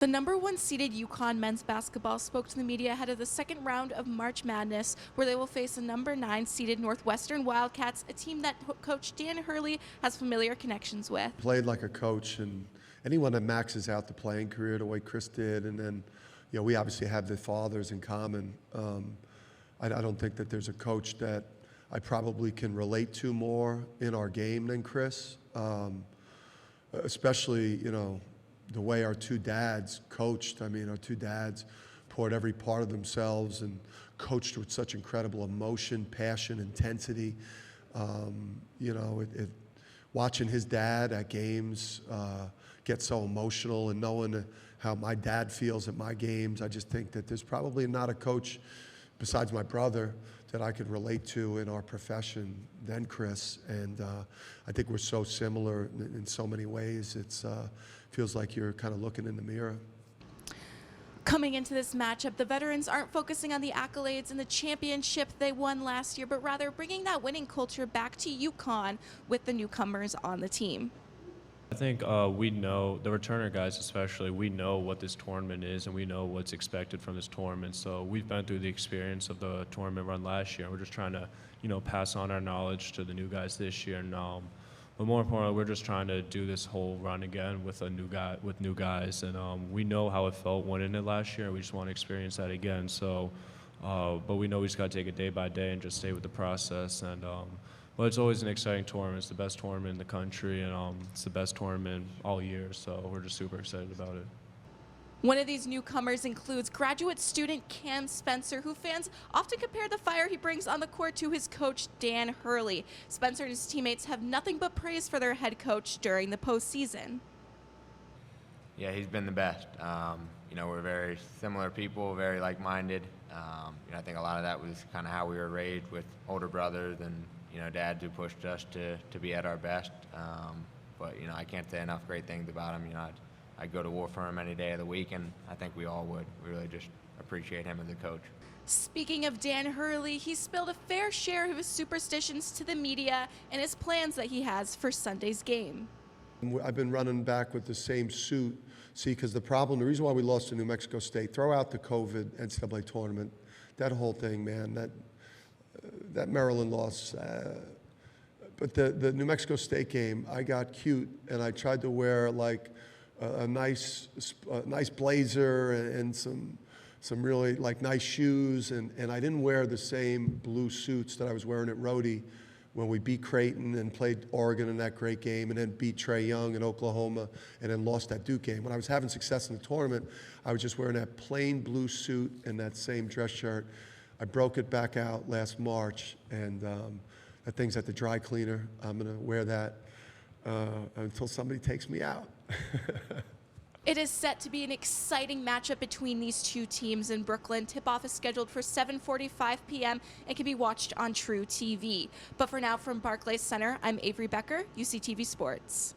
The number 1 seeded UConn men's basketball spoke to the media ahead of the second round of March Madness, where they will face the number 9 seeded Northwestern Wildcats, a team that coach Dan Hurley has familiar connections with. Played like a coach, and anyone that maxes out the playing career the way Chris did, and then, we obviously have the fathers in common. I don't think that there's a coach that I probably can relate to more in our game than Chris, especially, the way our two dads coached. I mean, our two dads poured every part of themselves and coached with such incredible emotion, passion, intensity. Watching his dad at games get so emotional, and knowing how my dad feels at my games, I just think that there's probably not a coach besides my brother that I could relate to in our profession than Chris. And I think we're so similar in so many ways. It's feels like you're kind of looking in the mirror. Coming into this matchup, the veterans aren't focusing on the accolades and the championship they won last year, but rather bringing that winning culture back to UConn with the newcomers on the team. I think we know, the returner guys especially, we know what this tournament is and we know what's expected from this tournament. So we've been through the experience of the tournament run last year. We're just trying to, pass on our knowledge to the new guys this year. And, but more importantly, we're just trying to do this whole run again with new guys. And we know how it felt winning it last year. We just want to experience that again. So, but we know we just got to take it day by day and just stay with the process. And but it's always an exciting tournament. It's the best tournament in the country, and it's the best tournament all year. So we're just super excited about it. One of these newcomers includes graduate student Cam Spencer, who fans often compare the fire he brings on the court to his coach, Dan Hurley. Spencer and his teammates have nothing but praise for their head coach during the postseason. Yeah, he's been the best. We're very similar people, very like-minded. I think a lot of that was kind of how we were raised, with older brothers and, dads who pushed us to be at our best. But I can't say enough great things about him. I'd go to war for him any day of the week, and I think we all would. We really just appreciate him as a coach. Speaking of Dan Hurley, he spilled a fair share of his superstitions to the media and his plans that he has for Sunday's game. I've been running back with the same suit. See, because the reason why we lost to New Mexico State, throw out the COVID NCAA tournament, that whole thing, man, that Maryland loss. But the New Mexico State game, I got cute, and I tried to wear like a nice blazer and some really nice shoes, and I didn't wear the same blue suits that I was wearing at Rhodey when we beat Creighton and played Oregon in that great game, and then beat Trae Young in Oklahoma, and then lost that Duke game. When I was having success in the tournament, I was just wearing that plain blue suit and that same dress shirt. I broke it back out last March, and that thing's at the dry cleaner. I'm gonna wear that until somebody takes me out. It is set to be an exciting matchup between these two teams in Brooklyn. Tip-off is scheduled for 7:45 p.m. and can be watched on True TV. But for now, from Barclay Center, I'm Avery Becker, UCTV Sports.